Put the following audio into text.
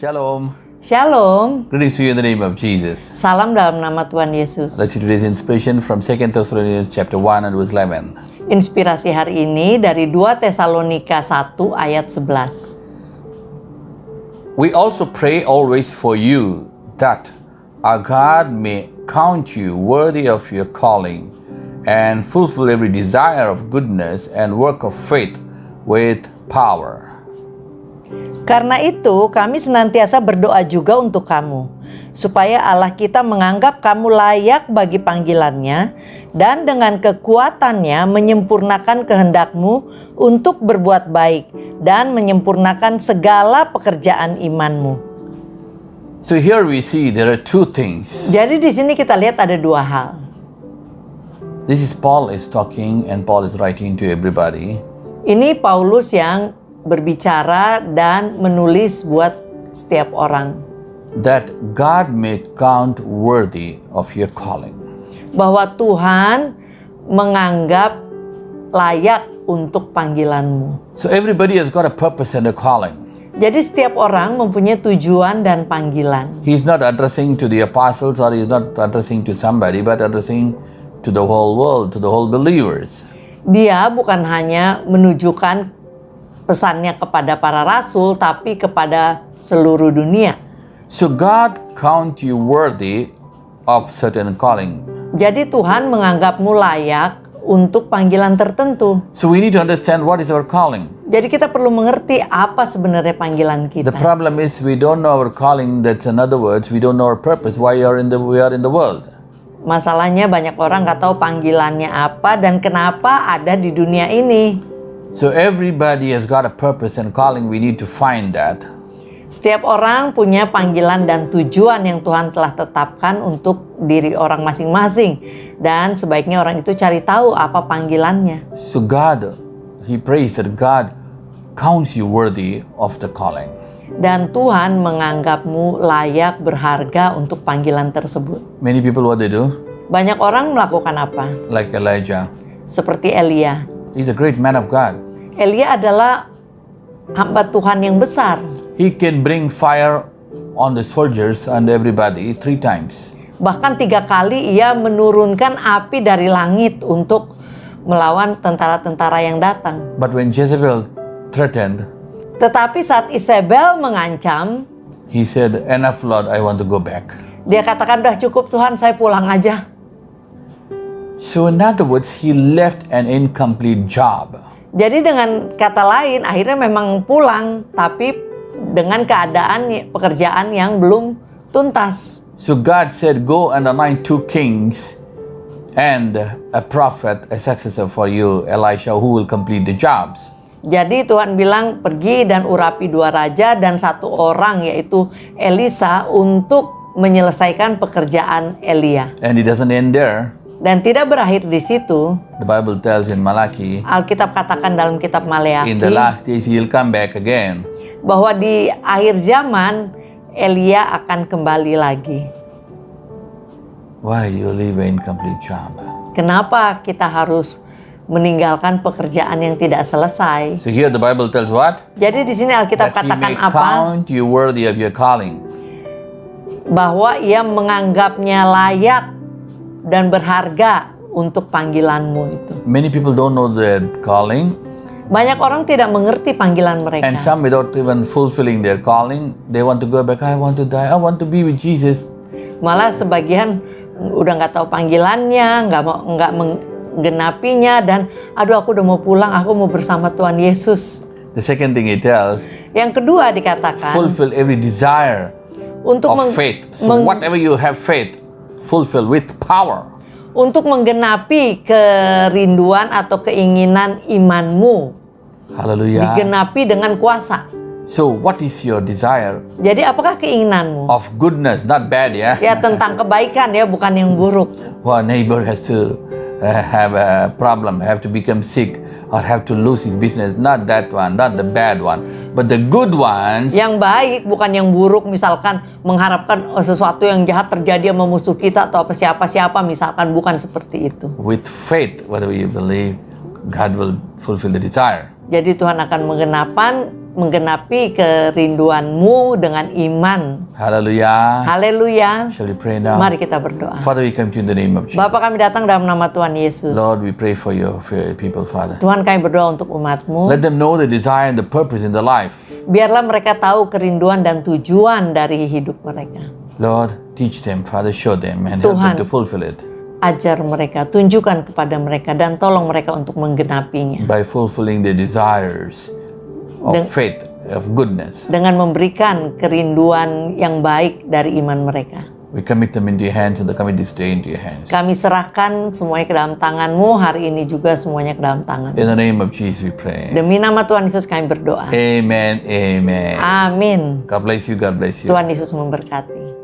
Shalom. Shalom. Greetings to you in the name of Jesus. Salam dalam nama Tuhan Yesus. Let's see today's inspiration from 2 Thessalonians chapter 1 and verse 11. Inspirasi hari ini dari 2 Tesalonika 1 ayat 11. We also pray always for you that our God may count you worthy of your calling and fulfill every desire of goodness and work of faith with power. Karena itu kami senantiasa berdoa juga untuk kamu, supaya Allah kita menganggap kamu layak bagi panggilannya dan dengan kekuatannya menyempurnakan kehendakmu untuk berbuat baik dan menyempurnakan segala pekerjaan imanmu. So here we see there are two things. Jadi di sini kita lihat ada dua hal. This is Paul is talking and Paul is writing to everybody. Ini Paulus yang berbicara dan menulis buat setiap orang. That God may count worthy of your calling. Bahwa Tuhan menganggap layak untuk panggilanmu. So everybody has got a purpose and a calling. Jadi setiap orang mempunyai tujuan dan panggilan. He's not addressing to the apostles or he's not addressing to somebody, but addressing to the whole world, to the whole believers. Dia bukan hanya menunjukkan pesannya kepada para rasul, tapi kepada seluruh dunia. So God count you worthy of certain calling. Jadi Tuhan menganggapmu layak untuk panggilan tertentu. So we need to understand what is our calling. Jadi kita perlu mengerti apa sebenarnya panggilan kita. The problem is we don't know our calling. That's in other words, we don't know our purpose. Why we are in the world. Masalahnya banyak orang nggak tahu panggilannya apa dan kenapa ada di dunia ini. So everybody has got a purpose and calling. We need to find that. Setiap orang punya panggilan dan tujuan yang Tuhan telah tetapkan untuk diri orang masing-masing. Dan sebaiknya orang itu cari tahu apa panggilannya. So God, he prays that God counts you worthy of the calling. Dan Tuhan menganggapmu layak berharga untuk panggilan tersebut. Many people what they do? Banyak orang melakukan apa? Like Elijah. Seperti Elia. He's a great man of God. Elia adalah hamba Tuhan yang besar. He can bring fire on the soldiers and everybody 3 times. Bahkan 3 kali ia menurunkan api dari langit untuk melawan tentara-tentara yang datang. But when Jezebel threatened, Tetapi saat Isabel mengancam, he said, "Enough, Lord, I want to go back." dia katakan, "Dah cukup Tuhan, saya pulang aja." So in other words, he left an incomplete job. Jadi dengan kata lain, akhirnya memang pulang, tapi dengan keadaan pekerjaan yang belum tuntas. So God said, "Go and anoint 2 kings and a prophet, a successor for you, Elisha, who will complete the jobs." Jadi Tuhan bilang, pergi dan urapi 2 raja dan 1 orang, yaitu Elisa, untuk menyelesaikan pekerjaan Elia. And it doesn't end there. Dan tidak berakhir di situ. The Bible tells in Malachi, Alkitab katakan dalam kitab Maleakhi, in the last days he'll come back again. bahwa di akhir zaman Elia akan kembali lagi. Why you leave an incomplete job? Kenapa kita harus meninggalkan pekerjaan yang tidak selesai? So here the Bible tells what? Jadi di sini Alkitab That he may katakan apa? count you worthy of your calling. Bahwa ia menganggapnya layak dan berharga untuk panggilanmu itu. Many people don't know their calling, Banyak orang tidak mengerti panggilan mereka. and some without even fulfilling their calling, they want to go back. I want to die. I want to be with Jesus. Malah sebagian udah nggak tahu panggilannya, nggak menggenapinya, dan aduh aku udah mau pulang, aku mau bersama Tuhan Yesus. The second thing he tells, Yang kedua dikatakan fulfill every desire untuk of faith. So whatever you have faith, fulfill with power. untuk menggenapi kerinduan atau keinginan imanmu, Hallelujah. digenapi dengan kuasa. So what is your desire? Jadi apakah keinginanmu? Of goodness, not bad, yeah? Ya tentang kebaikan ya, bukan yang buruk. One neighbor has to have a problem, have to become sick, or have to lose his business. Not that one, not the bad one. But the good ones, Yang baik bukan yang buruk, misalkan mengharapkan sesuatu yang jahat terjadi sama musuh kita atau apa siapa-siapa, misalkan, bukan seperti itu. with faith, whatever you believe, God will fulfill the desire. Jadi Tuhan akan menggenapan menggenapi kerinduanmu dengan iman. Hallelujah. Haleluya. Shall we pray now? Mari kita berdoa. Father, we come to you in the name of Jesus. Bapa, kami datang dalam nama Tuhan Yesus. Lord, we pray for your people, Father. Tuhan, kami berdoa untuk umat-Mu. Let them know the desire and the purpose in their life. Biarlah mereka tahu kerinduan dan tujuan dari hidup mereka. Lord, teach them, Father, show them, and help Tuhan, them to fulfill it ajar mereka, tunjukkan kepada mereka, dan tolong mereka untuk menggenapinya. by fulfilling their desires of faith, of goodness. Dengan memberikan kerinduan yang baik dari iman mereka. We commit them into your hands and commit this day into your hands. Kami serahkan semuanya ke dalam tangan-Mu, hari ini juga semuanya ke dalam tangan. In the name of Jesus we pray. Demi nama Tuhan Yesus kami berdoa. Amen, amen. Amin. God bless you, God bless you. Tuhan Yesus memberkati.